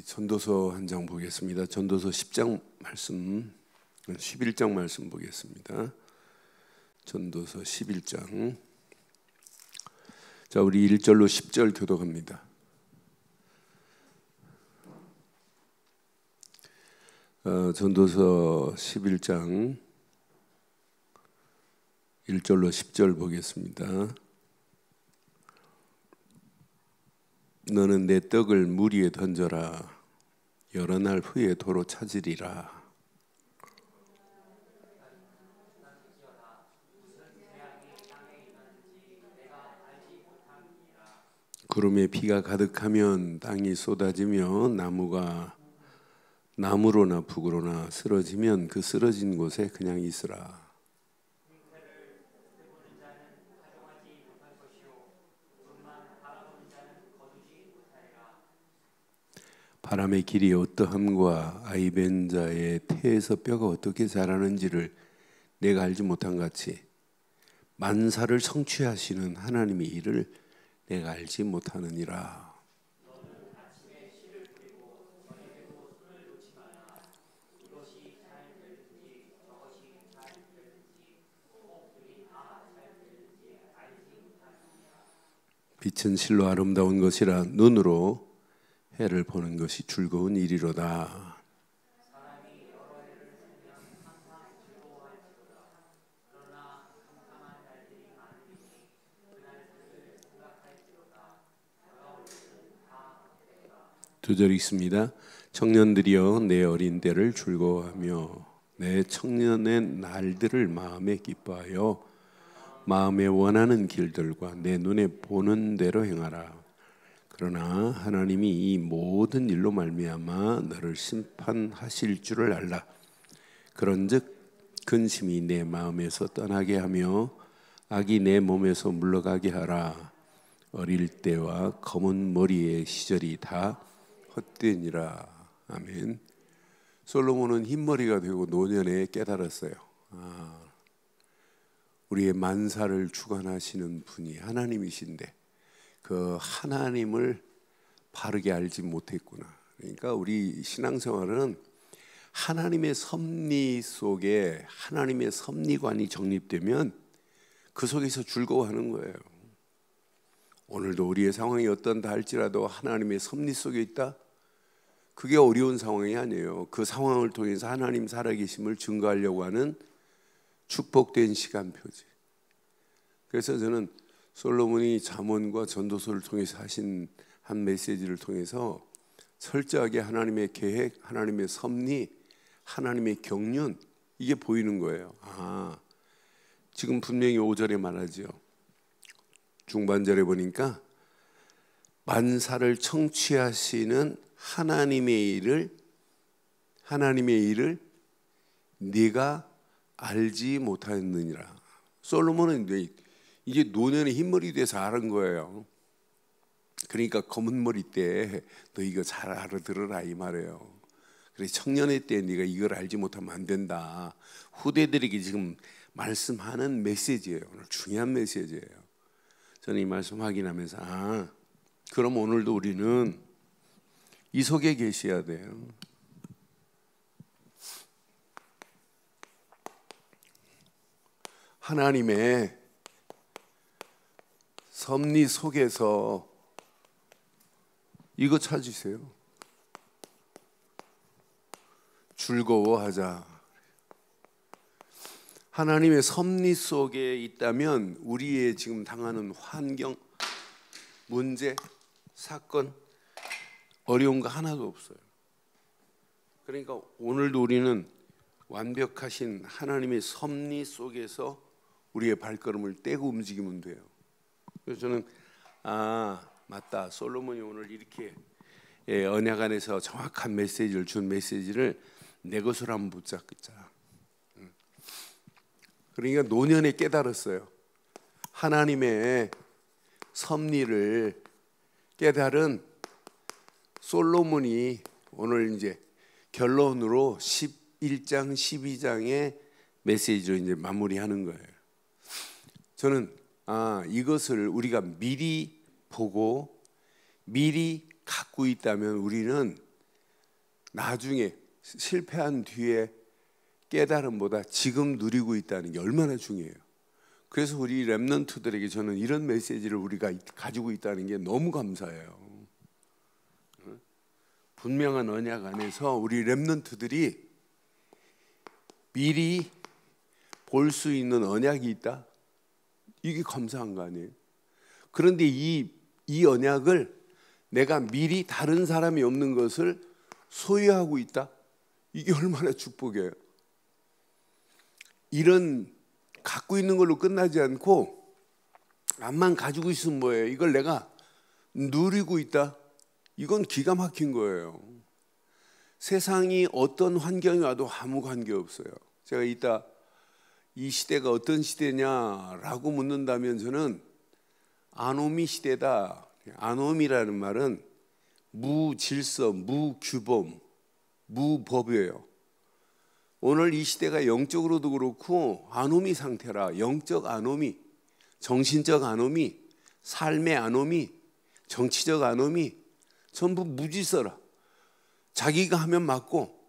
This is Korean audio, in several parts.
전도서 한 장 보겠습니다. 전도서 10장 말씀, 11장 말씀 보겠습니다. 전도서 11장. 자, 우리 1절로 10절 교독합니다. 전도서 11장 1절로 10절 보겠습니다. 너는 내 떡을 물 위에 던져라. 여러 날 후에 도로 찾으리라. 구름에 비가 가득하면 땅이 쏟아지며 나무로나 북으로나 쓰러지면 그 쓰러진 곳에 그냥 있으라. 바람의 길이 어떠함과 아이벤 자의 태에서 뼈가 어떻게 자라는지를 내가 알지 못한 같이 만사를 성취하시는 하나님의 일을 내가 알지 못하느니라. 빛은 실로 아름다운 것이라 눈으로 해를 보는 것이 즐거운 일이로다. 두 절 있습니다. 청년들이여 내 어린 때를 즐거워하며 내 청년의 날들을 마음에 기뻐하여 마음에 원하는 길들과 내 눈에 보는 대로 행하라. 그러나 하나님이 이 모든 일로 말미암아 너를 심판하실 줄을 알라. 그런즉 근심이 내 마음에서 떠나게 하며 악이 내 몸에서 물러가게 하라. 어릴 때와 검은 머리의 시절이 다 헛되니라. 아멘. 솔로몬은 흰머리가 되고 노년에 깨달았어요. 우리의 만사를 주관하시는 분이 하나님이신데 그 하나님을 바르게 알지 못했구나. 그러니까 우리 신앙생활은 하나님의 섭리 속에 하나님의 섭리관이 정립되면 그 속에서 즐거워하는 거예요. 오늘도 우리의 상황이 어떤다 할지라도 하나님의 섭리 속에 있다? 그게 어려운 상황이 아니에요. 그 상황을 통해서 하나님 살아계심을 증거하려고 하는 축복된 시간표지. 그래서 저는 솔로몬이 잠언과 전도서를 통해서 하신 한 메시지를 통해서 철저하게 하나님의 계획, 하나님의 섭리, 하나님의 경륜 이게 보이는 거예요. 지금 분명히 5절에 말하죠. 중반절에 보니까 만사를 청취하시는 하나님의 일을 네가 알지 못하였느니라. 솔로몬은 이제 노년에 흰머리 돼서 알은 거예요. 그러니까 검은 머리 때 너 이거 잘 알아들어라 이 말이에요. 그래서 청년의 때 네가 이걸 알지 못하면 안 된다. 후대들에게 지금 말씀하는 메시지예요. 오늘 중요한 메시지예요. 저는 이 말씀 확인하면서 그럼 오늘도 우리는 이 속에 계셔야 돼요. 하나님의 섭리 속에서 이거 찾으세요. 즐거워하자. 하나님의 섭리 속에 있다면 우리의 지금 당하는 환경, 문제, 사건, 어려운 거 하나도 없어요. 그러니까 오늘도 우리는 완벽하신 하나님의 섭리 속에서 우리의 발걸음을 떼고 움직이면 돼요. 그래서 저는 맞다. 솔로몬이 오늘 이렇게 언약 안에서 정확한 메시지를 준 메시지를 내 것으로 한번 붙잡자. 그러니까 노년에 깨달았어요. 하나님의 섭리를 깨달은 솔로몬이 오늘 이제 결론으로 11장, 12장의 메시지로 이제 마무리하는 거예요. 저는 이것을 우리가 미리 보고 미리 갖고 있다면 우리는 나중에 실패한 뒤에 깨달음보다 지금 누리고 있다는 게 얼마나 중요해요. 그래서 우리 렘넌트들에게 저는 이런 메시지를 우리가 가지고 있다는 게 너무 감사해요. 분명한 언약 안에서 우리 렘넌트들이 미리 볼 수 있는 언약이 있다. 이게 감사한 거 아니에요? 그런데 이 언약을 내가 미리 다른 사람이 없는 것을 소유하고 있다. 이게 얼마나 축복이에요. 이런 갖고 있는 걸로 끝나지 않고 암만 가지고 있으면 뭐예요? 이걸 내가 누리고 있다. 이건 기가 막힌 거예요. 세상이 어떤 환경이 와도 아무 관계없어요. 제가 이따 이 시대가 어떤 시대냐라고 묻는다면 저는 아노미 시대다. 아노미라는 말은 무질서, 무규범, 무법이에요. 오늘 이 시대가 영적으로도 그렇고 아노미 상태라. 영적 아노미, 정신적 아노미, 삶의 아노미, 정치적 아노미, 전부 무질서라. 자기가 하면 맞고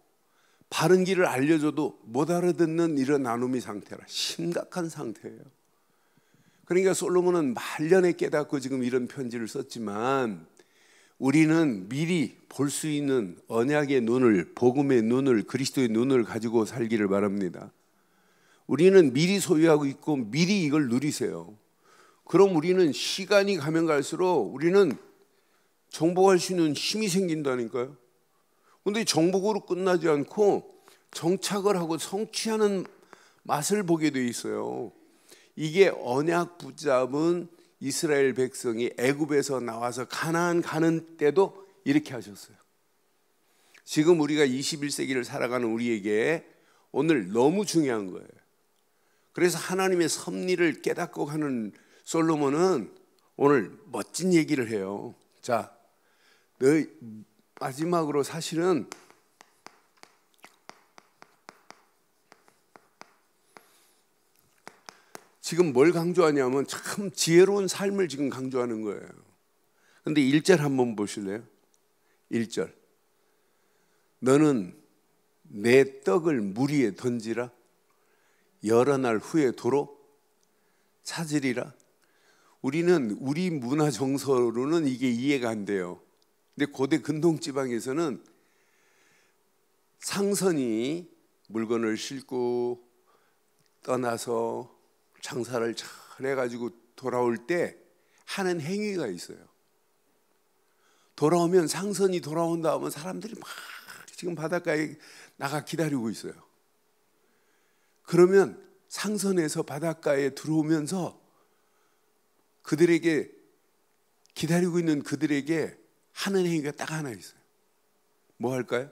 바른 길을 알려줘도 못 알아듣는 이런 아노미 상태라. 심각한 상태예요. 그러니까 솔로몬은 말년에 깨닫고 지금 이런 편지를 썼지만 우리는 미리 볼 수 있는 언약의 눈을, 복음의 눈을, 그리스도의 눈을 가지고 살기를 바랍니다. 우리는 미리 소유하고 있고 미리 이걸 누리세요. 그럼 우리는 시간이 가면 갈수록 우리는 정복할 수 있는 힘이 생긴다니까요. 그런데 정복으로 끝나지 않고 정착을 하고 성취하는 맛을 보게 돼 있어요. 이게 언약 붙잡은 이스라엘 백성이 애굽에서 나와서 가나안 가는 때도 이렇게 하셨어요. 지금 우리가 21세기를 살아가는 우리에게 오늘 너무 중요한 거예요. 그래서 하나님의 섭리를 깨닫고 가는 솔로몬은 오늘 멋진 얘기를 해요. 자, 마지막으로 사실은 지금 뭘 강조하냐면 참 지혜로운 삶을 지금 강조하는 거예요. 그런데 1절 한번 보실래요? 1절. 너는 내 떡을 물 위에 던지라. 여러 날 후에 도로 찾으리라. 우리는 우리 문화 정서로는 이게 이해가 안 돼요. 근데 고대 근동지방에서는 상선이 물건을 싣고 떠나서 장사를 잘 해가지고 돌아올 때 하는 행위가 있어요. 돌아오면 상선이 돌아온다 하면 사람들이 막 지금 바닷가에 나가 기다리고 있어요. 그러면 상선에서 바닷가에 들어오면서 그들에게 기다리고 있는 그들에게 하는 행위가 딱 하나 있어요. 뭐 할까요?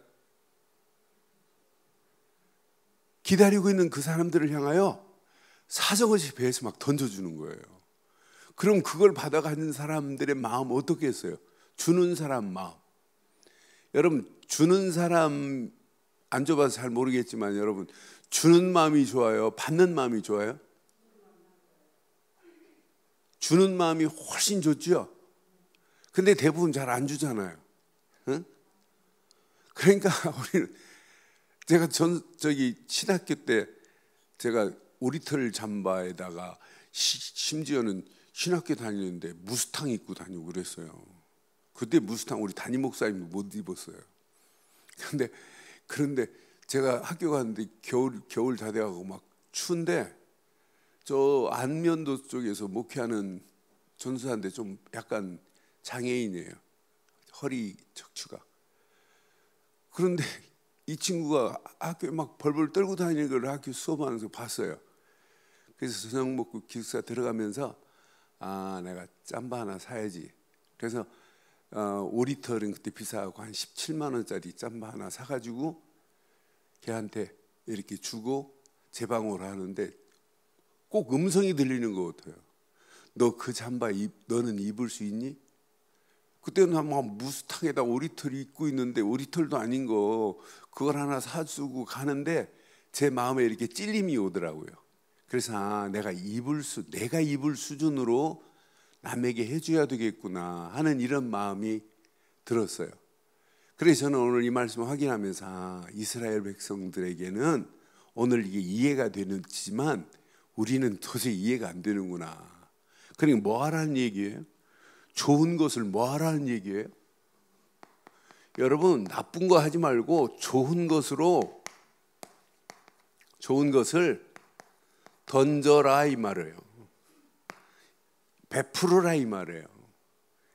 기다리고 있는 그 사람들을 향하여 사정없이 배에서 막 던져주는 거예요. 그럼 그걸 받아가는 사람들의 마음 어떻게 했어요? 주는 사람 마음. 여러분 주는 사람 안 줘봐서 잘 모르겠지만 여러분 주는 마음이 좋아요? 받는 마음이 좋아요? 주는 마음이 훨씬 좋죠? 근데 대부분 잘 안 주잖아요. 응? 그러니까 우리는 제가 저기 신학교 때 제가 오리털 잠바에다가 심지어는 신학교 다니는데 무스탕 입고 다니고 그랬어요. 그때 무스탕 우리 담임 목사님도 못 입었어요. 그런데 제가 학교 갔는데 겨울 다 돼가고 막 추운데 저 안면도 쪽에서 목회하는 전수사인데 좀 약간 장애인이에요. 허리 척추가. 그런데 이 친구가 학교에 막 벌벌 떨고 다니는 걸 학교 수업하면서 봤어요. 그래서 저녁 먹고 기숙사 들어가면서 아 내가 짬바 하나 사야지. 그래서 오리털은 그때 비싸고 한 17만 원짜리 짬바 하나 사가지고 걔한테 이렇게 주고 제 방으로 하는데 꼭 음성이 들리는 것 같아요. 너 그 잠바 너는 입을 수 있니? 그때는 막 무스탕에다 오리털 입고 있는데 오리털도 아닌 거 그걸 하나 사주고 가는데 제 마음에 이렇게 찔림이 오더라고요. 그래서 내가 입을 수준으로 남에게 해줘야 되겠구나 하는 이런 마음이 들었어요. 그래서 저는 오늘 이 말씀을 확인하면서 이스라엘 백성들에게는 오늘 이게 이해가 되지만 우리는 도저히 이해가 안 되는구나. 그러니까 뭐 하라는 얘기예요? 좋은 것을 뭐 하라는 얘기예요? 여러분, 나쁜 거 하지 말고 좋은 것을 던져라 이 말이에요. 베풀어라 이 말이에요.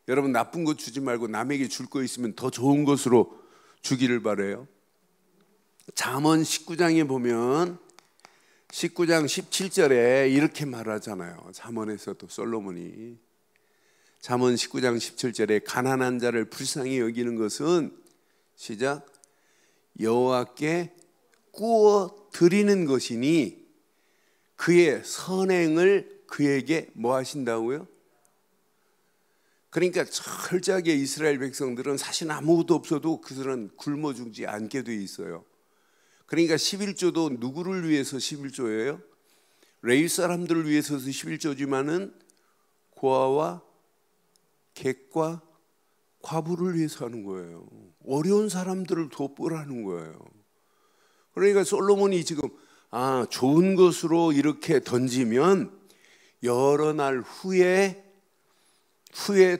여러분, 나쁜 거 주지 말고 남에게 줄 거 있으면 더 좋은 것으로 주기를 바라요. 잠언 19장에 보면 19장 17절에 이렇게 말하잖아요. 잠언에서도 솔로몬이 잠언 19장 17절에 가난한 자를 불쌍히 여기는 것은 시작 여호와께 꾸어 드리는 것이니 그의 선행을 그에게 뭐 하신다고요? 그러니까 철저하게 이스라엘 백성들은 사실 아무것도 없어도 그들은 굶어 죽지 않게 돼 있어요. 그러니까 11조도 누구를 위해서 11조예요? 레위 사람들을 위해서 11조지만은 고아와 객과 과부를 위해서 하는 거예요. 어려운 사람들을 돕으라는 거예요. 그러니까 솔로몬이 지금 좋은 것으로 이렇게 던지면 여러 날 후에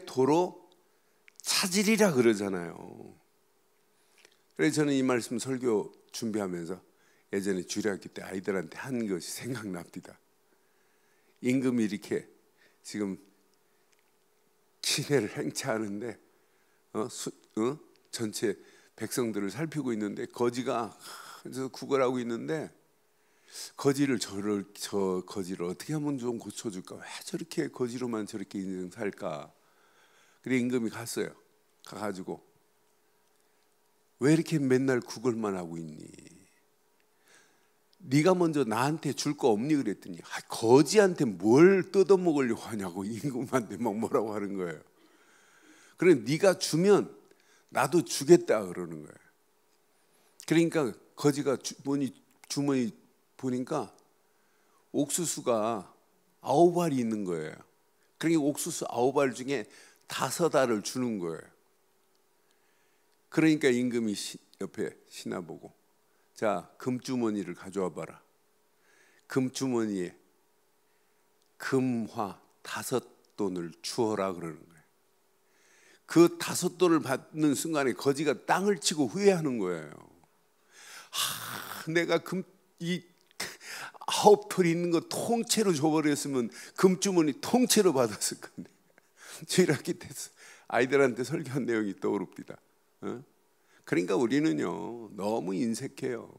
도로 찾으리라 그러잖아요. 그래서 저는 이 말씀 설교 준비하면서 예전에 주일학교 때 아이들한테 한 것이 생각납니다. 임금이 이렇게 지금 시내를 행차하는데 전체 백성들을 살피고 있는데 거지가 구걸하고 있는데 거지를 저 거지를 어떻게 하면 좀 고쳐줄까? 왜 저렇게 거지로만 저렇게 인생 살까? 그래 임금이 갔어요. 가가지고 왜 이렇게 맨날 구걸만 하고 있니? 네가 먼저 나한테 줄 거 없니? 그랬더니 거지한테 뭘 뜯어먹으려고 하냐고 임금한테 막 뭐라고 하는 거예요. 그래 네가 주면 나도 주겠다 그러는 거예요. 그러니까 거지가 주머니 보니까 옥수수가 9알이 있는 거예요. 그러니까 옥수수 9알 중에 5알을 주는 거예요. 그러니까 임금이 옆에 신하보고 자 금주머니를 가져와 봐라. 금주머니에 금화 5돈을 주어라 그러는 거예요. 그 5돈을 받는 순간에 거지가 땅을 치고 후회하는 거예요. 내가 이 9털이 있는 거 통째로 줘버렸으면 금주머니 통째로 받았을 건데. 주일학기 때 아이들한테 설교한 내용이 떠오릅니다. 그러니까 우리는요 너무 인색해요.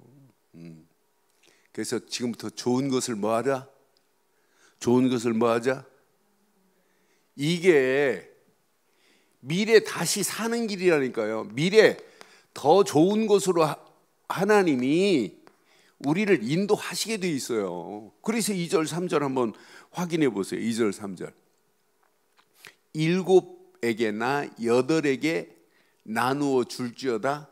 그래서 지금부터 좋은 것을 뭐 하자? 좋은 것을 뭐 하자? 이게 미래 다시 사는 길이라니까요. 미래 더 좋은 것으로 하나님이 우리를 인도하시게 돼 있어요. 그래서 2절 3절 한번 확인해 보세요. 2절 3절 7에게나 8에게 나누어 줄지어다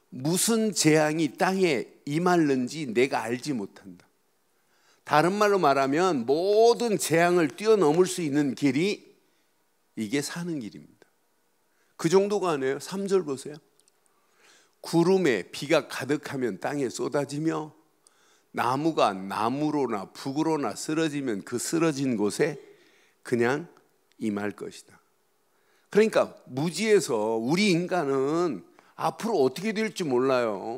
무슨 재앙이 땅에 임할는지 내가 알지 못한다. 다른 말로 말하면 모든 재앙을 뛰어넘을 수 있는 길이 이게 사는 길입니다. 그 정도가 아니에요. 3절 보세요. 구름에 비가 가득하면 땅에 쏟아지며 나무가 나무로나 북으로나 쓰러지면 그 쓰러진 곳에 그냥 임할 것이다. 그러니까 무지에서 우리 인간은 앞으로 어떻게 될지 몰라요.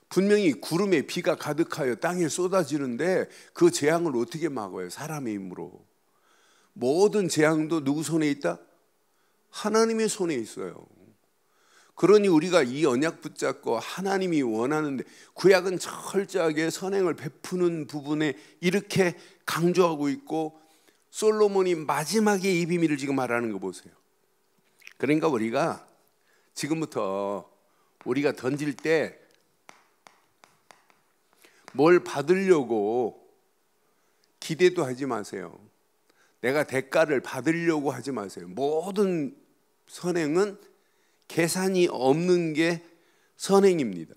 분명히 구름에 비가 가득하여 땅에 쏟아지는데 그 재앙을 어떻게 막아요? 사람의 힘으로. 모든 재앙도 누구 손에 있다? 하나님의 손에 있어요. 그러니 우리가 이 언약 붙잡고 하나님이 원하는데 구약은 철저하게 선행을 베푸는 부분에 이렇게 강조하고 있고 솔로몬이 마지막에 이 비밀을 지금 말하는 거 보세요. 그러니까 우리가 지금부터 우리가 던질 때 뭘 받으려고 기대도 하지 마세요. 내가 대가를 받으려고 하지 마세요. 모든 선행은 계산이 없는 게 선행입니다.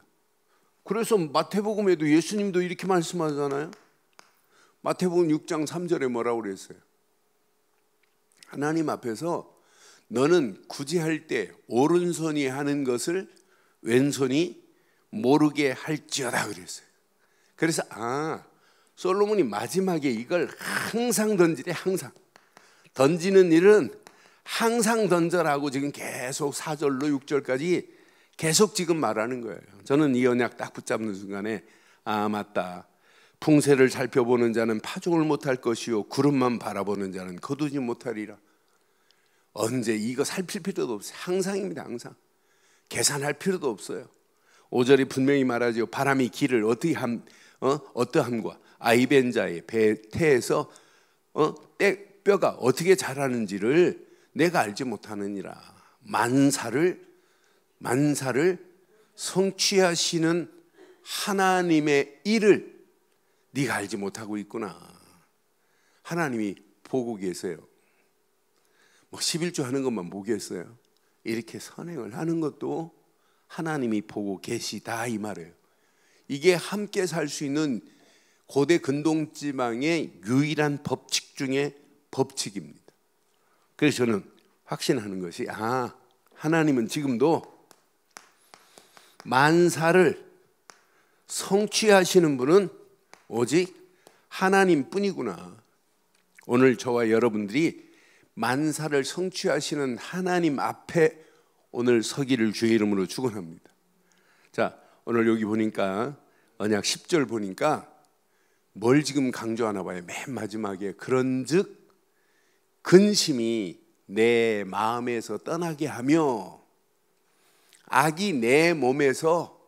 그래서 마태복음에도 예수님도 이렇게 말씀하잖아요. 마태복음 6장 3절에 뭐라고 그랬어요? 하나님 앞에서 너는 굳이 할 때 오른손이 하는 것을 왼손이 모르게 할지어다 그랬어요. 그래서 솔로몬이 마지막에 이걸 항상 던지래. 항상 던지는 일은 항상 던져라고 지금 계속 4절로 6절까지 계속 지금 말하는 거예요. 저는 이 언약 딱 붙잡는 순간에 맞다. 풍세를 살펴보는 자는 파종을 못할 것이요 구름만 바라보는 자는 거두지 못하리라. 언제 이거 살필 필요도 없어요. 항상입니다. 항상 계산할 필요도 없어요. 5절이 분명히 말하죠. 바람이 길을 어떠함과 아이벤자의 배태에서 뼈가 어떻게 자라는지를 내가 알지 못하느니라. 만사를 성취하시는 하나님의 일을 네가 알지 못하고 있구나. 하나님이 보고 계세요. 11조 하는 것만 보겠어요. 이렇게 선행을 하는 것도 하나님이 보고 계시다 이 말이에요. 이게 함께 살 수 있는 고대 근동지방의 유일한 법칙 중에 법칙입니다. 그래서 저는 확신하는 것이 하나님은 지금도 만사를 성취하시는 분은 오직 하나님뿐이구나. 오늘 저와 여러분들이 만사를 성취하시는 하나님 앞에 오늘 서기를 주의 이름으로 축원합니다. 자, 오늘 여기 보니까 언약 10절 보니까 뭘 지금 강조하나 봐요. 맨 마지막에 그런즉 근심이 내 마음에서 떠나게 하며 악이 내 몸에서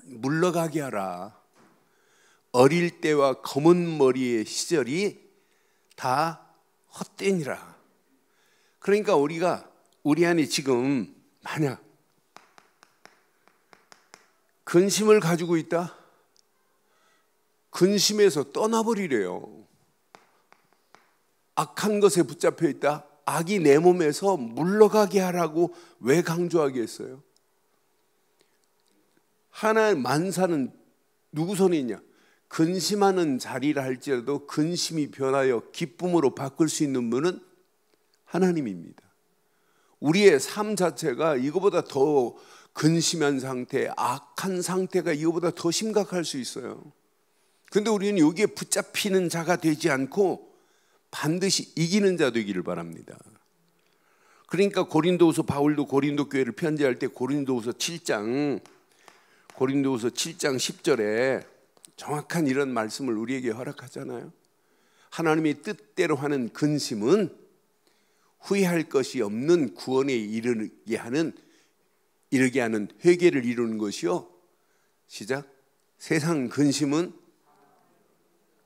물러가게 하라. 어릴 때와 검은 머리의 시절이 다 헛되니라. 그러니까 우리 안에 지금 만약 근심을 가지고 있다? 근심에서 떠나버리래요. 악한 것에 붙잡혀 있다? 악이 내 몸에서 물러가게 하라고 왜 강조하겠어요? 하나님 만사는 누구 손에 있냐? 근심하는 자리라 할지라도 근심이 변하여 기쁨으로 바꿀 수 있는 분은 하나님입니다. 우리의 삶 자체가 이거보다 더 근심한 상태, 악한 상태가 이거보다 더 심각할 수 있어요. 그런데 우리는 여기에 붙잡히는 자가 되지 않고 반드시 이기는 자 되기를 바랍니다. 그러니까 고린도후서 바울도 고린도 교회를 편지할 때 고린도후서 7장 10절에 정확한 이런 말씀을 우리에게 허락하잖아요. 하나님의 뜻대로 하는 근심은 후회할 것이 없는 구원에 이르게 하는 회개를 이루는 것이요. 시작. 세상 근심은,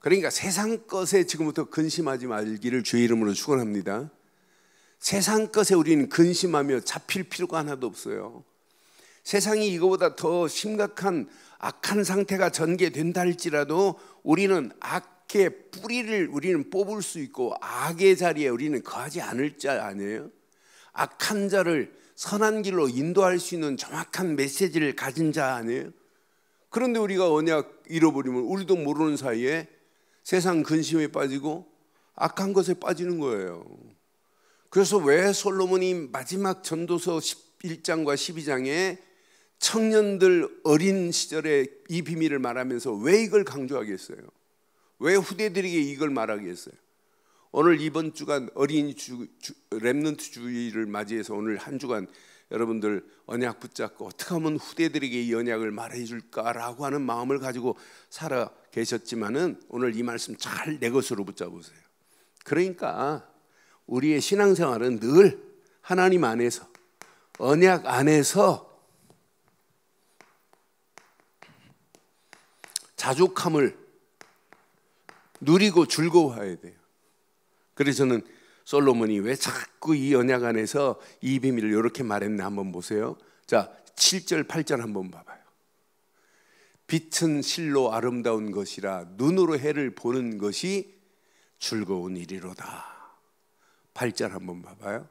그러니까 세상 것에 지금부터 근심하지 말기를 주의 이름으로 축원합니다. 세상 것에 우리는 근심하며 잡힐 필요가 하나도 없어요. 세상이 이거보다 더 심각한 악한 상태가 전개된다 할지라도 우리는 악의 뿌리를 우리는 뽑을 수 있고 악의 자리에 우리는 거하지 않을 자 아니에요? 악한 자를 선한 길로 인도할 수 있는 정확한 메시지를 가진 자 아니에요? 그런데 우리가 언약 잃어버리면 우리도 모르는 사이에 세상 근심에 빠지고 악한 것에 빠지는 거예요. 그래서 왜 솔로몬이 마지막 전도서 11장과 12장에 청년들 어린 시절에 이 비밀을 말하면서 왜 이걸 강조하겠어요? 왜 후대들에게 이걸 말하겠어요? 오늘 이번 주간 어린이 렘넌트 주의를 맞이해서 오늘 한 주간 여러분들 언약 붙잡고 어떻게 하면 후대들에게 이 언약을 말해 줄까라고 하는 마음을 가지고 살아 계셨지만은 오늘 이 말씀 잘 내 것으로 붙잡으세요. 그러니까 우리의 신앙생활은 늘 하나님 안에서 언약 안에서 자족함을 누리고 즐거워해야 돼요. 그래서 저는 솔로몬이 왜 자꾸 이 언약 안에서 이 비밀을 이렇게 말했나 한번 보세요. 자, 7절 8절 한번 봐봐요. 빛은 실로 아름다운 것이라 눈으로 해를 보는 것이 즐거운 일이로다. 8절 한번 봐봐요.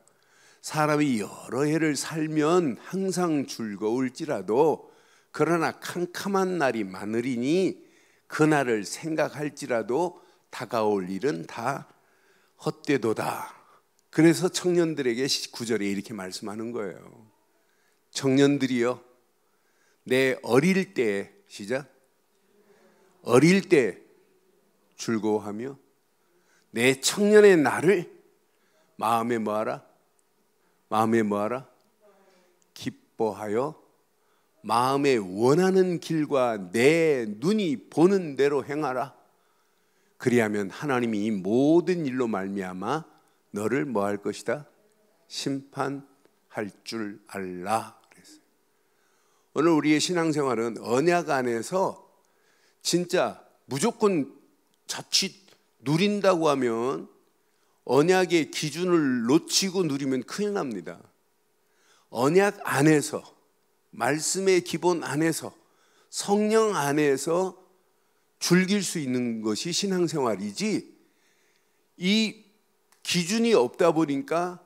사람이 여러 해를 살면 항상 즐거울지라도 그러나 캄캄한 날이 많으리니 그날을 생각할지라도 다가올 일은 다 헛되도다. 그래서 청년들에게 9절에 이렇게 말씀하는 거예요. 청년들이여, 내 어릴 때, 시작, 어릴 때 즐거워하며 내 청년의 날을 마음에 뭐하라? 마음에 뭐하라? 기뻐하여 마음에 원하는 길과 내 눈이 보는 대로 행하라. 그리하면 하나님이 이 모든 일로 말미암아 너를 뭐 할 것이다? 심판할 줄 알라. 그랬어요. 오늘 우리의 신앙생활은 언약 안에서 진짜 무조건 자칫 누린다고 하면 언약의 기준을 놓치고 누리면 큰일 납니다. 언약 안에서, 말씀의 기본 안에서, 성령 안에서 즐길 수 있는 것이 신앙생활이지, 이 기준이 없다 보니까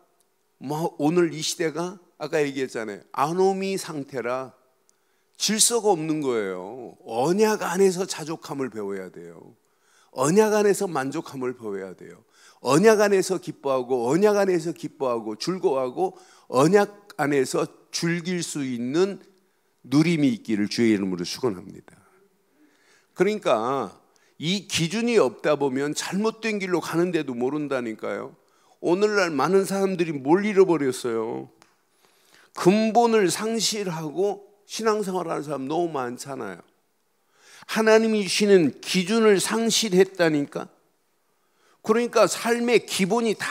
뭐 오늘 이 시대가 아까 얘기했잖아요. 아노미 상태라 질서가 없는 거예요. 언약 안에서 자족함을 배워야 돼요. 언약 안에서 만족함을 배워야 돼요. 언약 안에서 기뻐하고, 언약 안에서 기뻐하고 즐거워하고, 언약 안에서 즐길 수 있는 누림이 있기를 주의 이름으로 축원합니다. 그러니까 이 기준이 없다 보면 잘못된 길로 가는데도 모른다니까요. 오늘날 많은 사람들이 뭘 잃어버렸어요? 근본을 상실하고 신앙생활하는 사람 너무 많잖아요. 하나님이 주시는 기준을 상실했다니까. 그러니까 삶의 기본이 다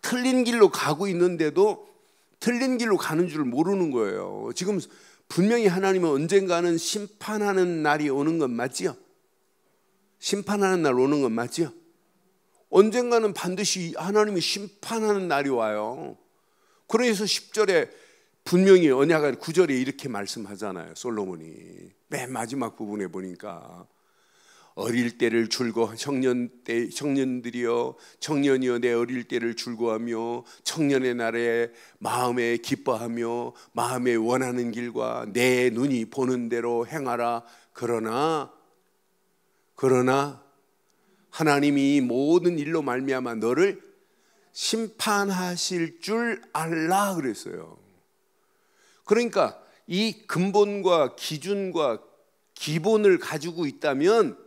틀린 길로 가고 있는데도 틀린 길로 가는 줄 모르는 거예요. 지금 분명히 하나님은 언젠가는 심판하는 날이 오는 건 맞지요? 심판하는 날 오는 건 맞지요? 언젠가는 반드시 하나님이 심판하는 날이 와요. 그래서 10절에 분명히 언약을 9절에 이렇게 말씀하잖아요. 솔로몬이 맨 마지막 부분에 보니까 어릴 때를 즐거워 청년들이여 청년이여 내 어릴 때를 즐거워하며 청년의 날에 마음에 기뻐하며 마음에 원하는 길과 내 눈이 보는 대로 행하라. 그러나 하나님이 모든 일로 말미암아 너를 심판하실 줄 알라 그랬어요. 그러니까 이 근본과 기준과 기본을 가지고 있다면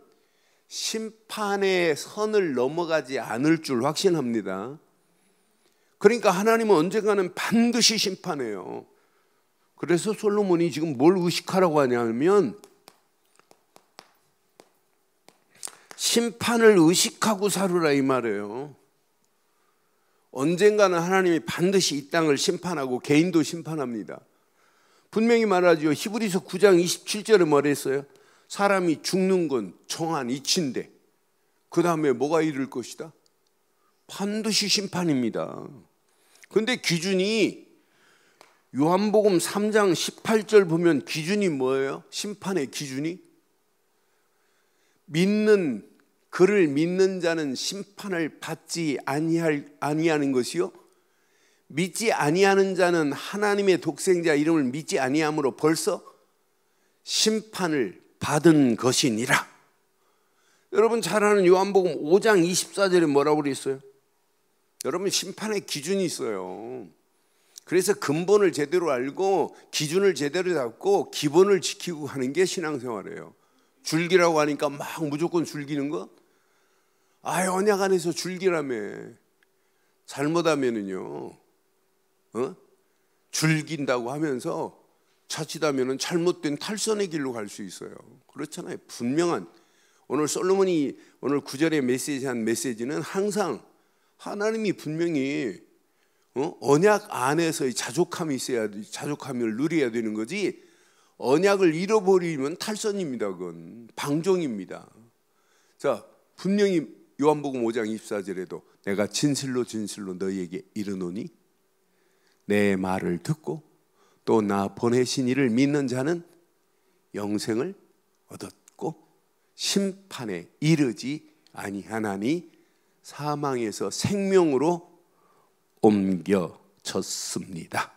심판의 선을 넘어가지 않을 줄 확신합니다. 그러니까 하나님은 언젠가는 반드시 심판해요. 그래서 솔로몬이 지금 뭘 의식하라고 하냐면 심판을 의식하고 살으라 이 말이에요. 언젠가는 하나님이 반드시 이 땅을 심판하고 개인도 심판합니다. 분명히 말하죠. 히브리서 9장 27절에 뭐랬어요? 사람이 죽는 건 정한 이치인데 그 다음에 뭐가 이를 것이다? 반드시 심판입니다. 그런데 기준이 요한복음 3장 18절 보면 기준이 뭐예요? 심판의 기준이 그를 믿는 자는 심판을 받지 아니하는 것이요 믿지 아니하는 자는 하나님의 독생자 이름을 믿지 아니함으로 벌써 심판을 받은 것이니라. 여러분 잘 아는 요한복음 5장 24절에 뭐라고 그랬어요? 여러분 심판의 기준이 있어요. 그래서 근본을 제대로 알고 기준을 제대로 잡고 기본을 지키고 하는 게 신앙생활이에요. 줄기라고 하니까 막 무조건 줄기는 거? 언약 안에서 줄기라며. 잘못하면은요 줄긴다고 하면서 자칫하면은 잘못된 탈선의 길로 갈 수 있어요. 그렇잖아요. 분명한 오늘 솔로몬이 오늘 9절에 메시지한 메시지는 항상 하나님이 분명히 언약 안에서의 자족함이 있어야 자족함을 누려야 되는 거지. 언약을 잃어버리면 탈선입니다. 그건 방종입니다. 자, 분명히 요한복음 5장 24절에도 내가 진실로 너희에게 이르노니 내 말을 듣고 또 나 보내신 이를 믿는 자는 영생을 얻었고 심판에 이르지 아니하나니 사망에서 생명으로 옮겨졌습니다.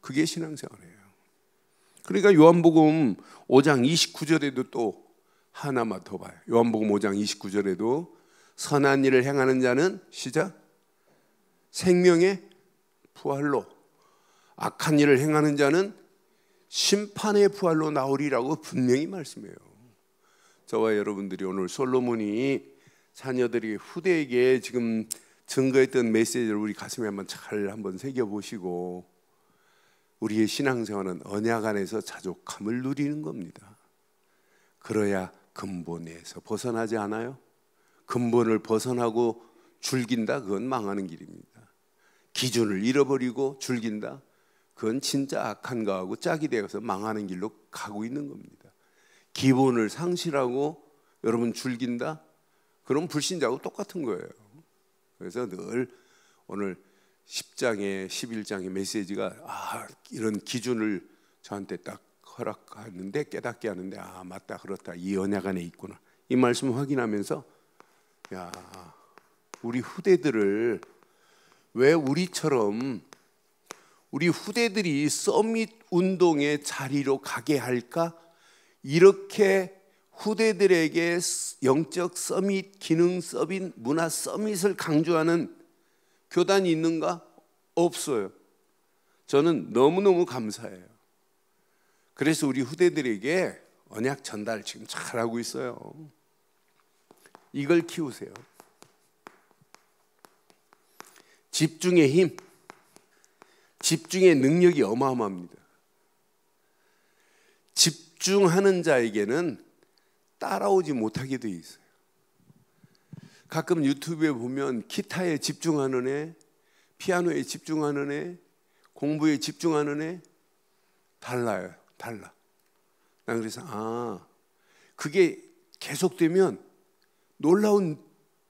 그게 신앙생활이에요. 그러니까 요한복음 5장 29절에도 또 하나만 더 봐요. 요한복음 5장 29절에도 선한 일을 행하는 자는 시작 생명의 부활로, 악한 일을 행하는 자는 심판의 부활로 나오리라고 분명히 말씀해요. 저와 여러분들이 오늘 솔로몬이 자녀들이 후대에게 지금 증거했던 메시지를 우리 가슴에 한번 새겨보시고, 우리의 신앙생활은 언약 안에서 자족함을 누리는 겁니다. 그래야 근본에서 벗어나지 않아요. 근본을 벗어나고 줄긴다, 그건 망하는 길입니다. 기준을 잃어버리고 줄긴다, 그건 진짜 악한 거하고 짝이 되어서 망하는 길로 가고 있는 겁니다. 기본을 상실하고 여러분 줄긴다, 그럼 불신자하고 똑같은 거예요. 그래서 늘 오늘 10장에 11장의 메시지가 이런 기준을 저한테 딱 허락하는데, 깨닫게 하는데, 맞다, 그렇다, 이 언약 안에 있구나, 이 말씀 확인하면서 우리 후대들을 왜 우리처럼 우리 후대들이 서밋 운동의 자리로 가게 할까? 이렇게 후대들에게 영적 서밋, 기능 서밋, 문화 서밋을 강조하는 교단이 있는가? 없어요. 저는 너무너무 감사해요. 그래서 우리 후대들에게 언약 전달 지금 잘하고 있어요. 이걸 키우세요. 집중의 힘, 집중의 능력이 어마어마합니다. 집중하는 자에게는 따라오지 못하게 돼 있어요. 가끔 유튜브에 보면 기타에 집중하는 애, 피아노에 집중하는 애, 공부에 집중하는 애, 달라요. 달라. 난 그래서 그게 계속되면 놀라운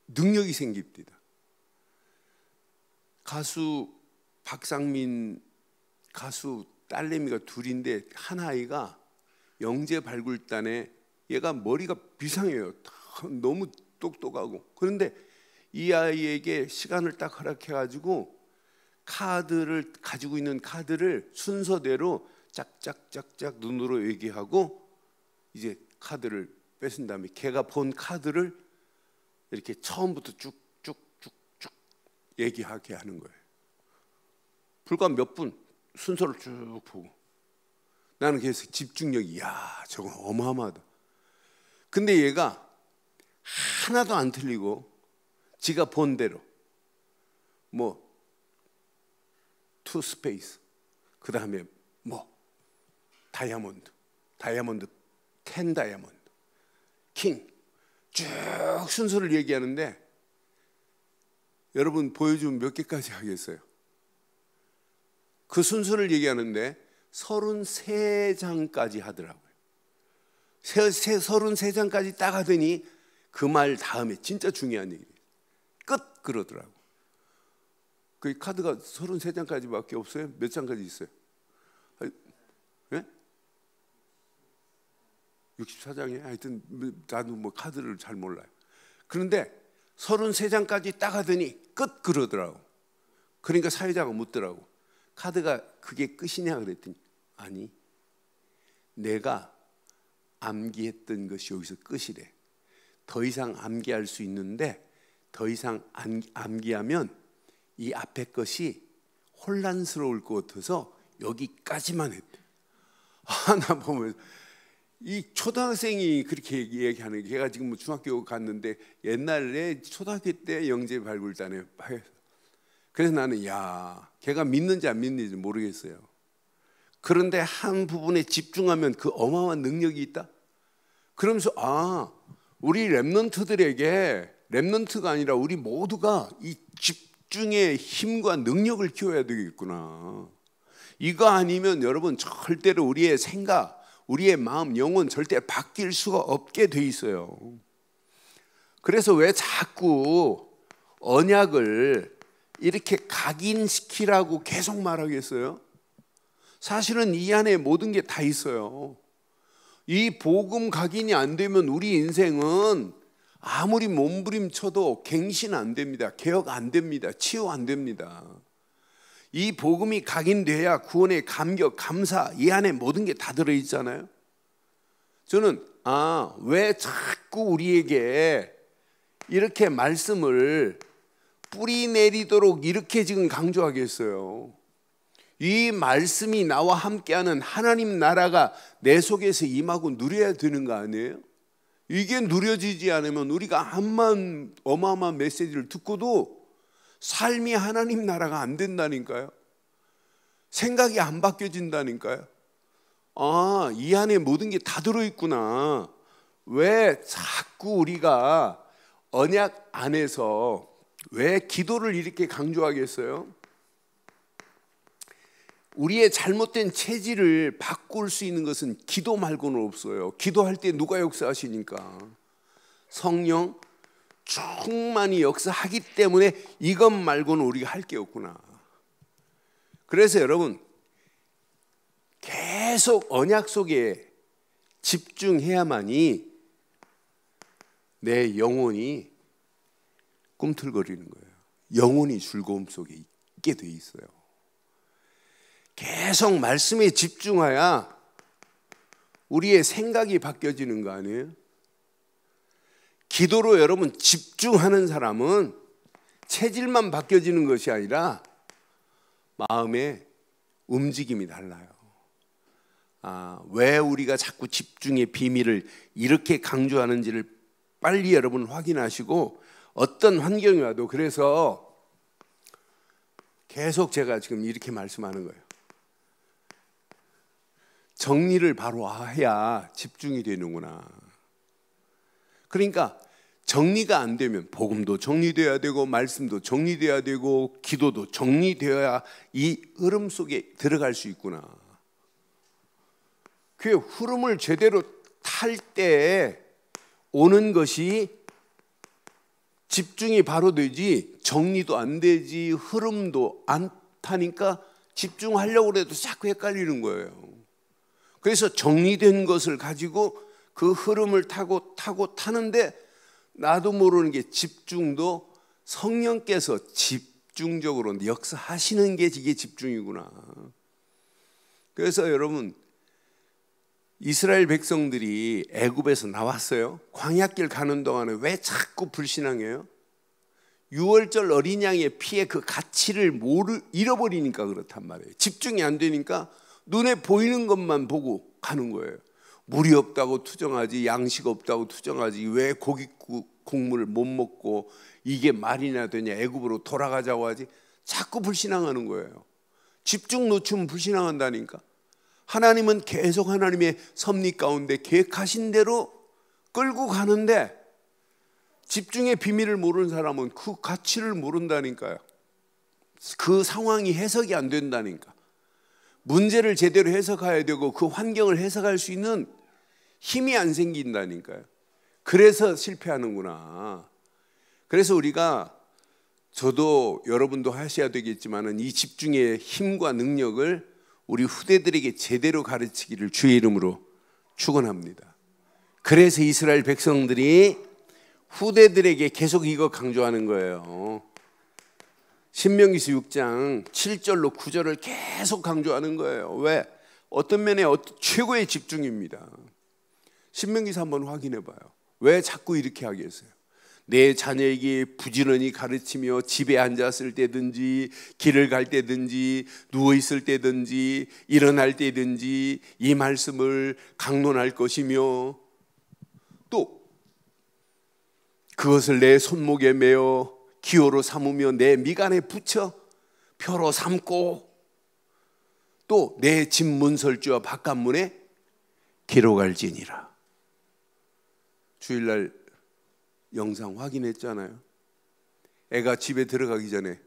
능력이 생깁니다. 가수 박상민 가수 딸내미가 둘인데, 한 아이가 영재발굴단에, 얘가 머리가 비상해요. 너무 똑똑하고. 그런데 이 아이에게 시간을 딱 허락해가지고 카드를 가지고 있는 카드를 순서대로 짝짝짝짝 눈으로 얘기하고, 이제 카드를 뺏은 다음에 걔가 본 카드를 이렇게 처음부터 쭉쭉쭉쭉 얘기하게 하는 거예요. 불과 몇 분 순서를 쭉 보고. 나는 그래서 집중력이, 저거 어마어마하다. 근데 얘가 하나도 안 틀리고 지가 본 대로 투 스페이스, 그 다음에 다이아몬드 10 다이아몬드, 킹, 쭉 순서를 얘기하는데, 여러분 보여주면 몇 개까지 하겠어요? 그 순서를 얘기하는데 33장까지 하더라고요. 33장까지 딱 하더니 그 말 다음에 진짜 중요한 얘기, 끝, 그러더라고. 그 카드가 33장까지밖에 없어요? 몇 장까지 있어요? 예? 64장이에요? 하여튼 나도 카드를 잘 몰라요. 그런데 33장까지 딱 하더니 끝, 그러더라고. 그러니까 사회자가 묻더라고. 카드가 그게 끝이냐 그랬더니, 아니, 내가 암기했던 것이 여기서 끝이래. 더 이상 암기할 수 있는데, 더 이상 암기하면 이 앞에 것이 혼란스러울 것 같아서 여기까지만 했대. 나 보면 이 초등학생이 그렇게 얘기하는 게, 걔가 지금 중학교 갔는데 옛날에 초등학교 때 영재발굴단에 그래서 나는 걔가 믿는지 안 믿는지 모르겠어요. 그런데 한 부분에 집중하면 그 어마어마한 능력이 있다. 그러면서 우리 랩런트들에게, 랩런트가 아니라 우리 모두가 이 집중의 힘과 능력을 키워야 되겠구나. 이거 아니면 여러분 절대로 우리의 생각, 우리의 마음, 영혼 절대 바뀔 수가 없게 돼 있어요. 그래서 왜 자꾸 언약을 이렇게 각인시키라고 계속 말하겠어요? 사실은 이 안에 모든 게 다 있어요. 이 복음 각인이 안 되면 우리 인생은 아무리 몸부림쳐도 갱신 안 됩니다. 개혁 안 됩니다. 치유 안 됩니다. 이 복음이 각인돼야 구원의 감격, 감사, 이 안에 모든 게 다 들어있잖아요. 저는 왜 자꾸 우리에게 이렇게 말씀을 뿌리 내리도록 이렇게 지금 강조하겠어요. 이 말씀이 나와 함께하는 하나님 나라가 내 속에서 임하고 누려야 되는 거 아니에요? 이게 누려지지 않으면 우리가 암만 어마어마한 메시지를 듣고도 삶이 하나님 나라가 안 된다니까요. 생각이 안 바뀌어진다니까요. 아, 이 안에 모든 게 다 들어있구나. 왜 자꾸 우리가 언약 안에서 왜 기도를 이렇게 강조하겠어요? 우리의 잘못된 체질을 바꿀 수 있는 것은 기도 말고는 없어요. 기도할 때 누가 역사하시니까? 성령 충만히 역사하기 때문에 이것 말고는 우리가 할 게 없구나. 그래서 여러분 계속 언약 속에 집중해야만이 내 영혼이 꿈틀거리는 거예요. 영혼이 즐거움 속에 있게 돼 있어요. 계속 말씀에 집중해야 우리의 생각이 바뀌어지는 거 아니에요? 기도로 여러분 집중하는 사람은 체질만 바뀌어지는 것이 아니라 마음의 움직임이 달라요. 왜 우리가 자꾸 집중의 비밀을 이렇게 강조하는지를 빨리 여러분 확인하시고 어떤 환경이 와도 그래서 계속 제가 지금 이렇게 말씀하는 거예요. 정리를 바로 해야 집중이 되는구나. 그러니까 정리가 안 되면 복음도 정리돼야 되고 말씀도 정리돼야 되고 기도도 정리되어야 이 흐름 속에 들어갈 수 있구나. 그 흐름을 제대로 탈 때 오는 것이 집중이 바로 되지 정리도 안 되지 흐름도 안 타니까 집중하려고 해도 자꾸 헷갈리는 거예요. 그래서 정리된 것을 가지고 그 흐름을 타는데 나도 모르는 게 집중도 성령께서 집중적으로 역사하시는 게 이게 집중이구나. 그래서 여러분 이스라엘 백성들이 애굽에서 나왔어요. 광야길 가는 동안에 왜 자꾸 불신앙해요? 유월절 어린 양의 피의 그 가치를 잃어버리니까 그렇단 말이에요. 집중이 안 되니까 눈에 보이는 것만 보고 가는 거예요. 물이 없다고 투정하지, 양식 없다고 투정하지, 왜 고기 국물을 못 먹고 이게 말이나 되냐, 애굽으로 돌아가자고 하지. 자꾸 불신앙하는 거예요. 집중 놓치면 불신앙한다니까. 하나님은 계속 하나님의 섭리 가운데 계획하신 대로 끌고 가는데 집중의 비밀을 모르는 사람은 그 가치를 모른다니까요. 그 상황이 해석이 안 된다니까. 문제를 제대로 해석해야 되고 그 환경을 해석할 수 있는 힘이 안 생긴다니까요. 그래서 실패하는구나. 그래서 우리가 저도 여러분도 하셔야 되겠지만은 이 집중의 힘과 능력을 우리 후대들에게 제대로 가르치기를 주의 이름으로 축원합니다. 그래서 이스라엘 백성들이 후대들에게 계속 이거 강조하는 거예요. 신명기서 6장 7절로 9절을 계속 강조하는 거예요. 왜? 어떤 면에 최고의 집중입니다. 신명기서 한번 확인해 봐요. 왜 자꾸 이렇게 하겠어요? 내 자녀에게 부지런히 가르치며 집에 앉았을 때든지 길을 갈 때든지 누워있을 때든지 일어날 때든지 이 말씀을 강론할 것이며 또 그것을 내 손목에 메어 기호로 삼으며 내 미간에 붙여 표로 삼고 또 내 집 문설주와 바깥문에 기록할지니라. 주일날 영상 확인했잖아요. 애가 집에 들어가기 전에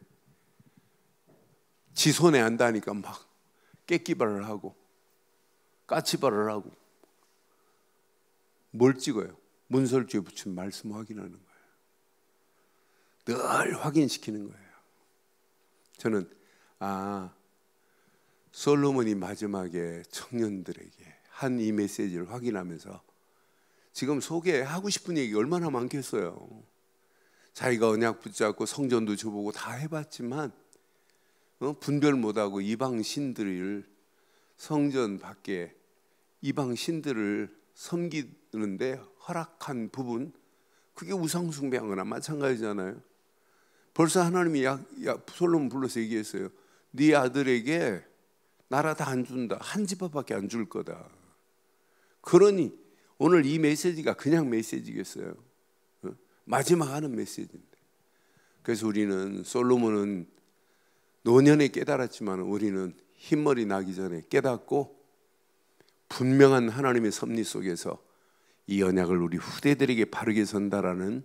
지 손에 안다니까 막 깨끼발을 하고 까치발을 하고 뭘 찍어요? 문설주에 붙인 말씀 확인하는 거예요. 늘 확인시키는 거예요. 저는 솔로몬이 마지막에 청년들에게 한 이 메시지를 확인하면서 지금 소개하고 싶은 얘기 얼마나 많겠어요. 자기가 언약 붙잡고 성전도 줘보고 다 해봤지만 분별 못하고 이방 신들을 성전 밖에 이방 신들을 섬기는데 허락한 부분, 그게 우상 숭배한 거나 마찬가지잖아요. 벌써 하나님이 솔로몬 불러서 얘기했어요. 네 아들에게 나라 다 안 준다. 한 지파밖에 안 줄 거다. 그러니 오늘 이 메시지가 그냥 메시지겠어요? 마지막 하는 메시지인데. 그래서 우리는 솔로몬은 노년에 깨달았지만 우리는 흰머리 나기 전에 깨닫고 분명한 하나님의 섭리 속에서 이 언약을 우리 후대들에게 바르게 전달하는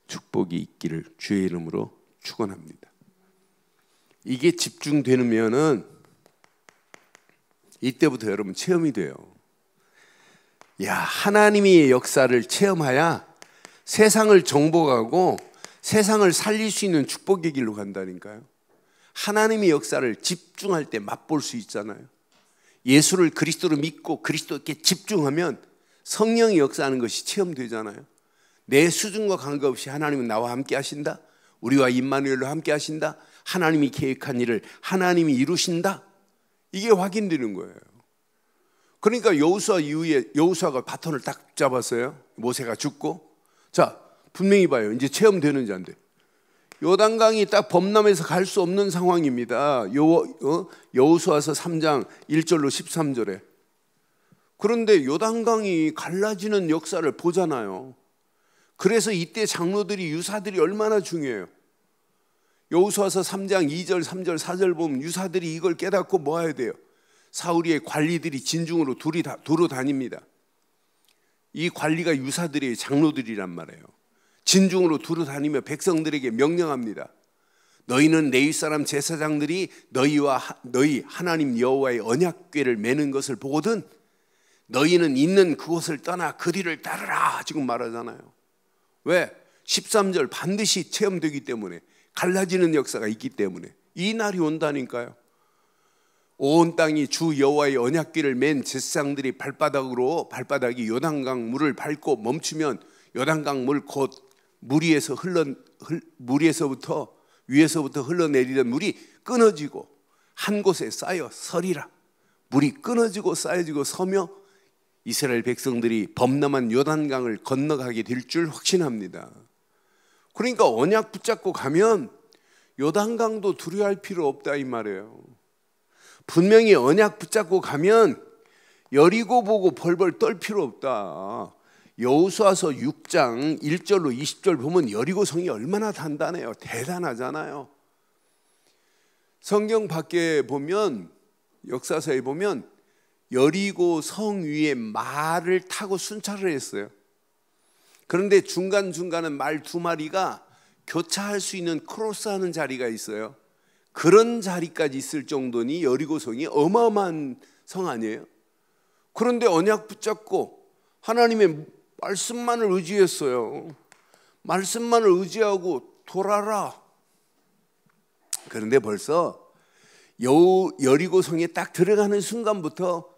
축복이 있기를 주의 이름으로 축원합니다. 이게 집중되면은 이때부터 여러분 체험이 돼요. 야, 하나님의 역사를 체험해야 세상을 정복하고 세상을 살릴 수 있는 축복의 길로 간다니까요. 하나님의 역사를 집중할 때 맛볼 수 있잖아요. 예수를 그리스도로 믿고 그리스도께 집중하면 성령이 역사하는 것이 체험되잖아요. 내 수준과 관계없이 하나님은 나와 함께 하신다. 우리와 임마누엘로 함께 하신다. 하나님이 계획한 일을 하나님이 이루신다. 이게 확인되는 거예요. 그러니까 여호수아 이후에 여호수아가 바톤을 딱 잡았어요. 모세가 죽고. 자, 분명히 봐요. 이제 체험되는지 안 돼. 요단강이 딱 범람해서 갈 수 없는 상황입니다. 여호수아서 3장 1절로 13절에. 그런데 요단강이 갈라지는 역사를 보잖아요. 그래서 이때 장로들이 유사들이 얼마나 중요해요. 여호수아서 3장 2절 3절 4절 보면 유사들이 이걸 깨닫고 뭐 해야 돼요? 사울이의 관리들이 진중으로 두루 다닙니다. 이 관리가 유사들의 장로들이란 말이에요. 진중으로 두루 다니며 백성들에게 명령합니다. 너희는 레위 사람 제사장들이 너희 하나님 여호와의 언약궤를 매는 것을 보거든 너희는 있는 그곳을 떠나 그 뒤를 따르라 지금 말하잖아요. 왜? 13절 반드시 체험되기 때문에 갈라지는 역사가 있기 때문에 이 날이 온다니까요. 온 땅이 주 여호와의 언약궤를 맨 제사장들이 발바닥이 요단강 물을 밟고 멈추면 요단강 물 곧 위에서부터 흘러내리던 물이 끊어지고 한 곳에 쌓여 서리라. 물이 끊어지고 쌓여지고 서며 이스라엘 백성들이 범람한 요단강을 건너가게 될 줄 확신합니다. 그러니까 언약 붙잡고 가면 요단강도 두려워할 필요 없다 이 말이에요. 분명히 언약 붙잡고 가면 여리고 보고 벌벌 떨 필요 없다. 여호수아서 6장 1절로 20절 보면 여리고성이 얼마나 단단해요. 대단하잖아요. 성경 밖에 보면 역사서에 보면 여리고성 위에 말을 타고 순찰을 했어요. 그런데 중간중간은 말 2마리가 교차할 수 있는 크로스하는 자리가 있어요. 그런 자리까지 있을 정도니 여리고성이 어마어마한 성 아니에요? 그런데 언약 붙잡고 하나님의 말씀만을 의지했어요. 말씀만을 의지하고 돌아라. 그런데 벌써 여리고성에 딱 들어가는 순간부터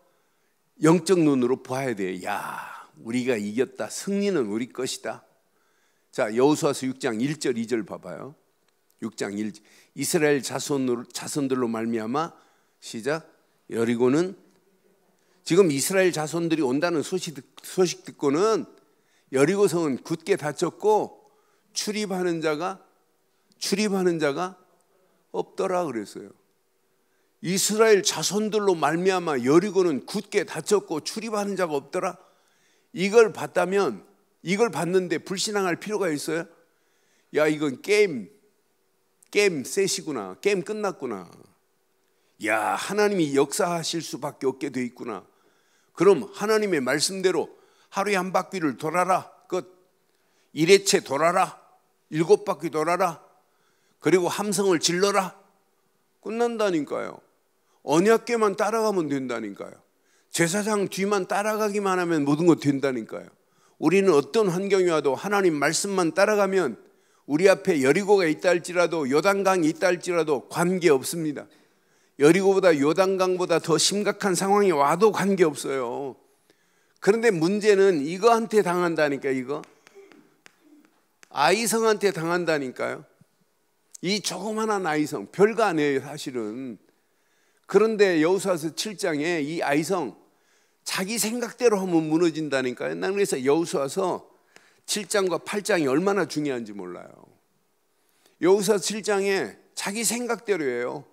영적 눈으로 봐야 돼요. 야, 우리가 이겼다. 승리는 우리 것이다. 자, 여호수아서 6장 1절 2절 봐봐요. 6장 1절 이스라엘 자손들로 말미암아 시작. 여리고는 지금 이스라엘 자손들이 온다는 소식 듣고는 여리고성은 굳게 닫혔고 출입하는 자가 없더라 그랬어요. 이스라엘 자손들로 말미암아 여리고는 굳게 닫혔고 출입하는 자가 없더라. 이걸 봤는데 불신앙할 필요가 있어요? 야, 이건 게임 셋이구나. 게임 끝났구나. 야, 하나님이 역사하실 수밖에 없게 돼 있구나. 그럼 하나님의 말씀대로 하루에 한 바퀴를 돌아라. 끝. 1회째 돌아라. 7바퀴 돌아라. 그리고 함성을 질러라. 끝난다니까요. 언약궤만 따라가면 된다니까요. 제사장 뒤만 따라가기만 하면 모든 것 된다니까요. 우리는 어떤 환경이 와도 하나님 말씀만 따라가면 우리 앞에 여리고가 있다 할지라도 요단강이 있다 할지라도 관계없습니다. 여리고보다 요단강보다 더 심각한 상황이 와도 관계없어요. 그런데 문제는 이거한테 당한다니까. 이거 아이성한테 당한다니까요. 이 조그마한 아이성 별거 아니에요 사실은. 그런데 여호수아서 7장에 이 아이성 자기 생각대로 하면 무너진다니까요. 난 그래서 여호수아서 7장과 8장이 얼마나 중요한지 몰라요. 여호수아 7장에 자기 생각대로 해요.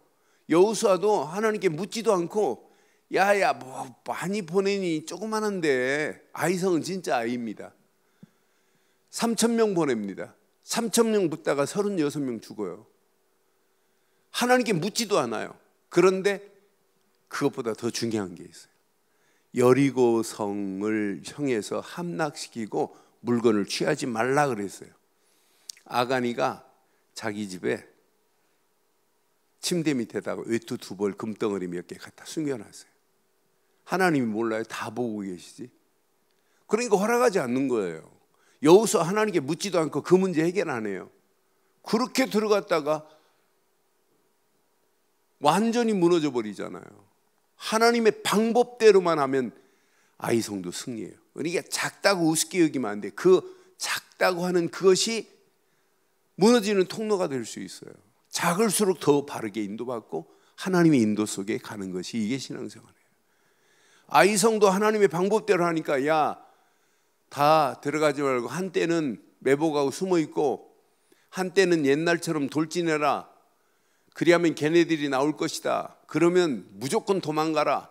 여호수아도 하나님께 묻지도 않고 야야 뭐 많이 보내니 조그만한데, 아이성은 진짜 아이입니다. 3,000명 보냅니다. 3,000명 붙다가 36명 죽어요. 하나님께 묻지도 않아요. 그런데 그것보다 더 중요한 게 있어요. 여리고 성을 향해서 함락시키고 물건을 취하지 말라 그랬어요. 아가니가 자기 집에 침대 밑에다가 외투 2벌, 금덩어리 몇 개 갖다 숨겨놨어요. 하나님이 몰라요? 다 보고 계시지. 그러니까 허락하지 않는 거예요. 여호수아 하나님께 묻지도 않고 그 문제 해결 안 해요. 그렇게 들어갔다가 완전히 무너져 버리잖아요. 하나님의 방법대로만 하면 아이성도 승리해요. 그러니까 작다고 우습게 여기면 안 돼. 그 작다고 하는 그것이 무너지는 통로가 될 수 있어요. 작을수록 더 바르게 인도받고 하나님의 인도 속에 가는 것이, 이게 신앙생활이에요. 아이성도 하나님의 방법대로 하니까 야, 다 들어가지 말고 한때는 매복하고 숨어 있고 한때는 옛날처럼 돌진해라. 그리하면 걔네들이 나올 것이다. 그러면 무조건 도망가라.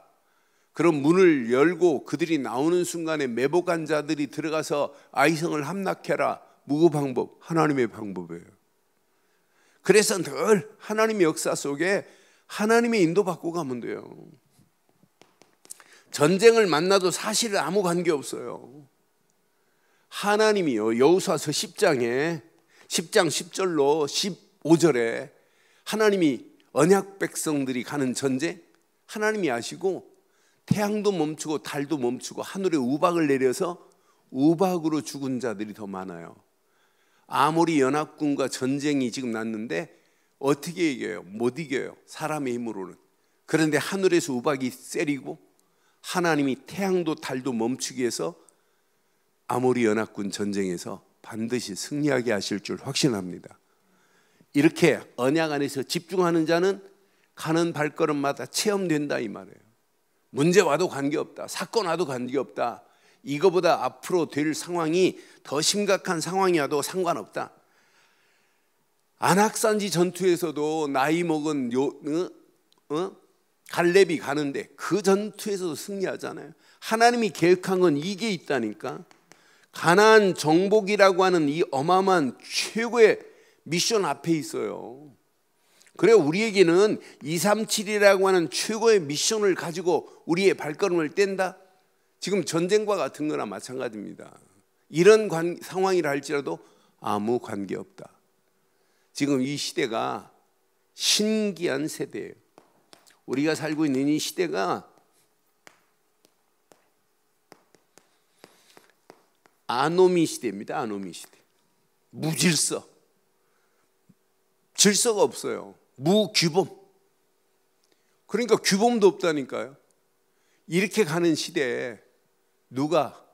그럼 문을 열고 그들이 나오는 순간에 매복한 자들이 들어가서 아이성을 함락해라. 무방법, 하나님의 방법이에요. 그래서 늘 하나님의 역사 속에 하나님의 인도받고 가면 돼요. 전쟁을 만나도 사실은 아무 관계 없어요. 하나님이요, 여호수아서 10장 10절로 15절에 하나님이 언약 백성들이 가는 전쟁, 하나님이 아시고 태양도 멈추고 달도 멈추고 하늘에 우박을 내려서 우박으로 죽은 자들이 더 많아요. 아모리 연합군과 전쟁이 지금 났는데 어떻게 이겨요? 못 이겨요, 사람의 힘으로는. 그런데 하늘에서 우박이 세리고 하나님이 태양도 달도 멈추기 위해서 아모리 연합군 전쟁에서 반드시 승리하게 하실 줄 확신합니다. 이렇게 언약 안에서 집중하는 자는 가는 발걸음마다 체험된다, 이 말이에요. 문제 와도 관계없다, 사건 와도 관계없다, 이거보다 앞으로 될 상황이 더 심각한 상황이 와도 상관없다. 안악산지 전투에서도 나이 먹은 갈렙이 가는데 그 전투에서도 승리하잖아요. 하나님이 계획한 건 이게 있다니까. 가나안 정복이라고 하는 이 어마어마한 최고의 미션 앞에 있어요. 그래 우리에게는 237이라고 하는 최고의 미션을 가지고 우리의 발걸음을 뗀다? 지금 전쟁과 같은 거나 마찬가지입니다. 이런 상황이라 할지라도 아무 관계없다. 지금 이 시대가 신기한 세대예요. 우리가 살고 있는 이 시대가 아노미 시대입니다. 아노미 시대. 무질서, 질서가 없어요. 무규범. 그러니까 규범도 없다니까요. 이렇게 가는 시대에 누가,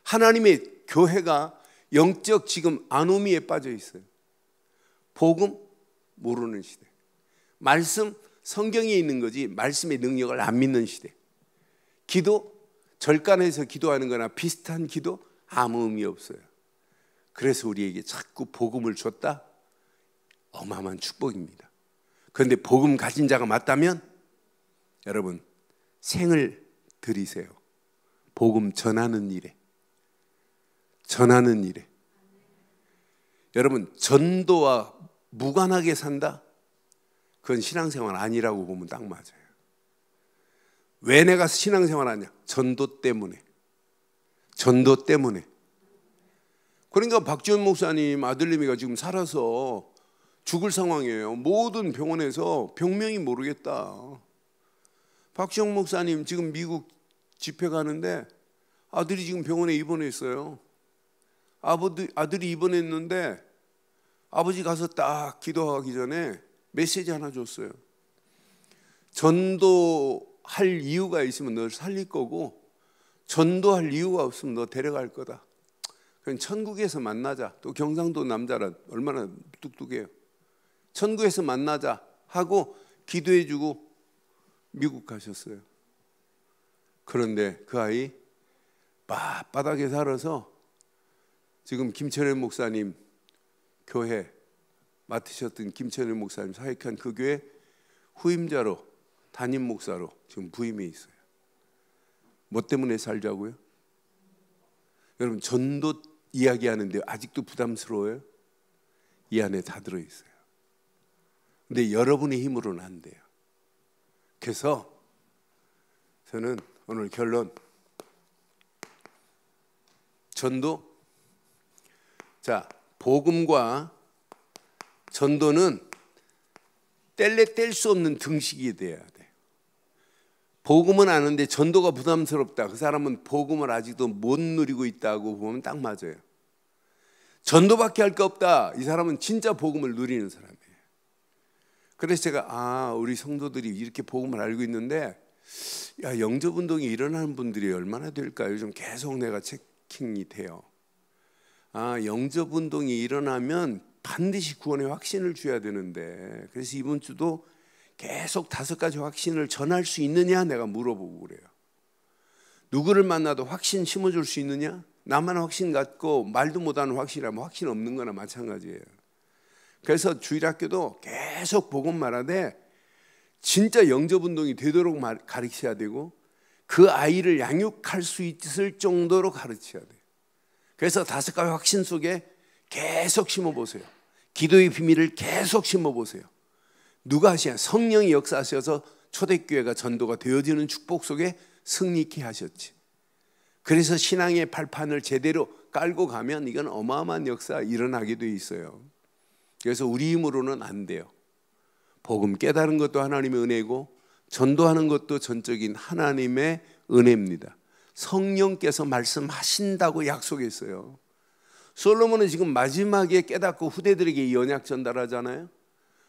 하나님의 교회가 영적 지금 아노미에 빠져 있어요. 복음 모르는 시대. 말씀, 성경에 있는 거지 말씀의 능력을 안 믿는 시대. 기도, 절간에서 기도하는 거나 비슷한 기도 아무 의미 없어요. 그래서 우리에게 자꾸 복음을 줬다? 어마어마한 축복입니다. 그런데 복음 가진 자가 맞다면 여러분 생을 들이세요. 복음 전하는 일에. 여러분 전도와 무관하게 산다? 그건 신앙생활 아니라고 보면 딱 맞아요. 왜 내가 신앙생활 하냐? 전도 때문에. 그러니까 박지원 목사님 아들내미가 지금 살아서 죽을 상황이에요. 모든 병원에서 병명이 모르겠다. 박지원 목사님 지금 미국 집회 가는데 아들이 지금 병원에 입원했어요. 아들이 입원했는데 아버지 가서 딱 기도하기 전에 메시지 하나 줬어요. 전도할 이유가 있으면 널 살릴 거고 전도할 이유가 없으면 너 데려갈 거다. 그냥 천국에서 만나자. 또 경상도 남자라 얼마나 뚝뚝해요. 천국에서 만나자 하고 기도해주고 미국 가셨어요. 그런데 그 아이 바닥에 살아서 지금 김철현 목사님 교회 맡으셨던 김천일 목사님 사역한 그 교회 후임자로 담임 목사로 지금 부임해 있어요. 뭐 때문에 살자고요? 여러분 전도 이야기하는데 아직도 부담스러워요? 이 안에 다 들어있어요. 근데 여러분의 힘으로는 안 돼요. 그래서 저는 오늘 결론, 전도, 자, 복음과 전도는 뗄래 뗄 수 없는 등식이 돼야 돼. 복음은 아는데 전도가 부담스럽다, 그 사람은 복음을 아직도 못 누리고 있다고 보면 딱 맞아요. 전도밖에 할 게 없다, 이 사람은 진짜 복음을 누리는 사람이에요. 그래서 제가 우리 성도들이 이렇게 복음을 알고 있는데 영접운동이 일어나는 분들이 얼마나 될까요? 요즘 계속 내가 체킹이 돼요. 영접운동이 일어나면 반드시 구원의 확신을 줘야 되는데, 그래서 이번 주도 계속 5가지 확신을 전할 수 있느냐 내가 물어보고 그래요. 누구를 만나도 확신 심어줄 수 있느냐? 나만 확신 갖고 말도 못하는 확신이라면 확신 없는 거나 마찬가지예요. 그래서 주일학교도 계속 복음 말하되 진짜 영접운동이 되도록 가르쳐야 되고, 그 아이를 양육할 수 있을 정도로 가르쳐야 돼요. 그래서 5가지 확신 속에 계속 심어보세요. 기도의 비밀을 계속 심어보세요. 누가 하시냐? 성령이 역사하셔서 초대교회가 전도가 되어지는 축복 속에 승리케 하셨지. 그래서 신앙의 발판을 제대로 깔고 가면 이건 어마어마한 역사가 일어나게 돼 있어요. 그래서 우리 힘으로는 안 돼요. 복음 깨달은 것도 하나님의 은혜고 전도하는 것도 전적인 하나님의 은혜입니다. 성령께서 말씀하신다고 약속했어요. 솔로몬은 지금 마지막에 깨닫고 후대들에게 이 언약 전달하잖아요.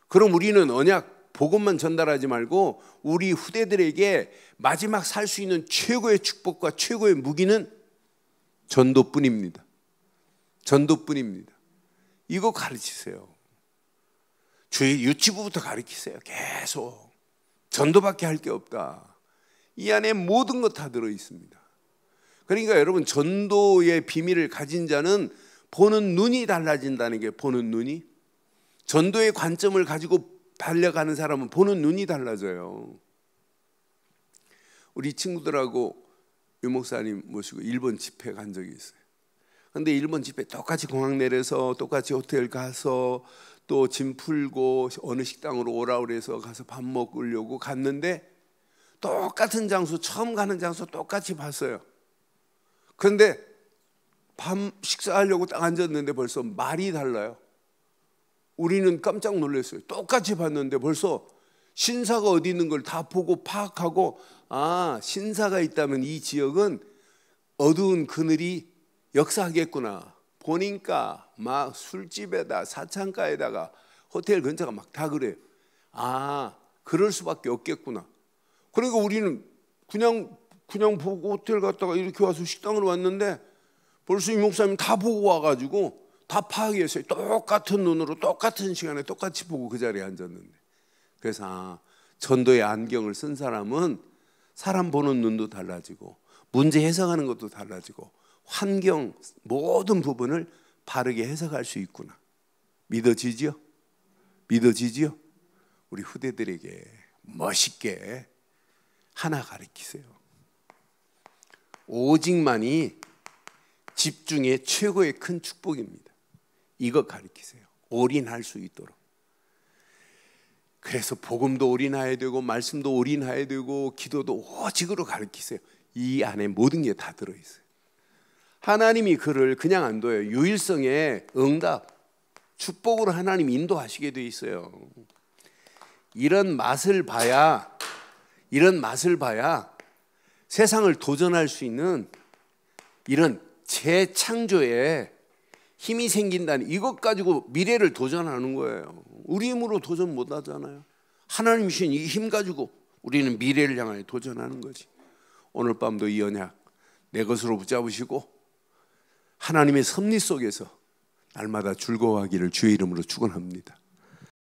그럼 우리는 언약 복음만 전달하지 말고 우리 후대들에게 마지막 살 수 있는 최고의 축복과 최고의 무기는 전도뿐입니다. 전도뿐입니다. 이거 가르치세요. 주의 유치부부터 가르치세요. 계속 전도밖에 할 게 없다. 이 안에 모든 것 다 들어있습니다. 그러니까 여러분, 전도의 비밀을 가진 자는 보는 눈이 달라진다는 게, 보는 눈이, 전도의 관점을 가지고 달려가는 사람은 보는 눈이 달라져요. 우리 친구들하고 유 목사님 모시고 일본 집회 간 적이 있어요. 근데 일본 집회 똑같이 공항 내려서 똑같이 호텔 가서 또 짐 풀고 어느 식당으로 오라 그래서 가서 밥 먹으려고 갔는데 똑같은 장소, 처음 가는 장소 똑같이 봤어요. 그런데 밥 식사하려고 딱 앉았는데 벌써 말이 달라요. 우리는 깜짝 놀랐어요. 똑같이 봤는데 벌써 신사가 어디 있는 걸 다 보고 파악하고, 신사가 있다면 이 지역은 어두운 그늘이 역사하겠구나. 보니까 막 술집에다 사창가에다가 호텔 근처가 막 다 그래요. 그럴 수밖에 없겠구나. 그러니까 우리는 그냥 보고 호텔 갔다가 이렇게 와서 식당으로 왔는데 벌써 이 목사님 다 보고 와가지고 다 파악했어요. 똑같은 눈으로 똑같은 시간에 똑같이 보고 그 자리에 앉았는데. 그래서 전도의 안경을 쓴 사람은 사람 보는 눈도 달라지고 문제 해석하는 것도 달라지고 환경 모든 부분을 바르게 해석할 수 있구나. 믿어지지요? 믿어지지요? 우리 후대들에게 멋있게 하나 가르치세요. 오직만이 집중의 최고의 큰 축복입니다. 이거 가르치세요. 올인할 수 있도록. 그래서 복음도 올인해야 되고 말씀도 올인해야 되고 기도도 오직으로 가르치세요. 이 안에 모든 게 다 들어있어요. 하나님이 그를 그냥 안 둬요. 유일성의 응답, 축복으로 하나님 인도하시게 돼 있어요. 이런 맛을 봐야 세상을 도전할 수 있는 이런 재창조에 힘이 생긴다는, 이것 가지고 미래를 도전하는 거예요. 우리 힘으로 도전 못 하잖아요. 하나님 주신 이 힘 가지고 우리는 미래를 향하여 도전하는 거지. 오늘 밤도 이 언약 내 것으로 붙잡으시고 하나님의 섭리 속에서 날마다 즐거워하기를 주의 이름으로 축원합니다.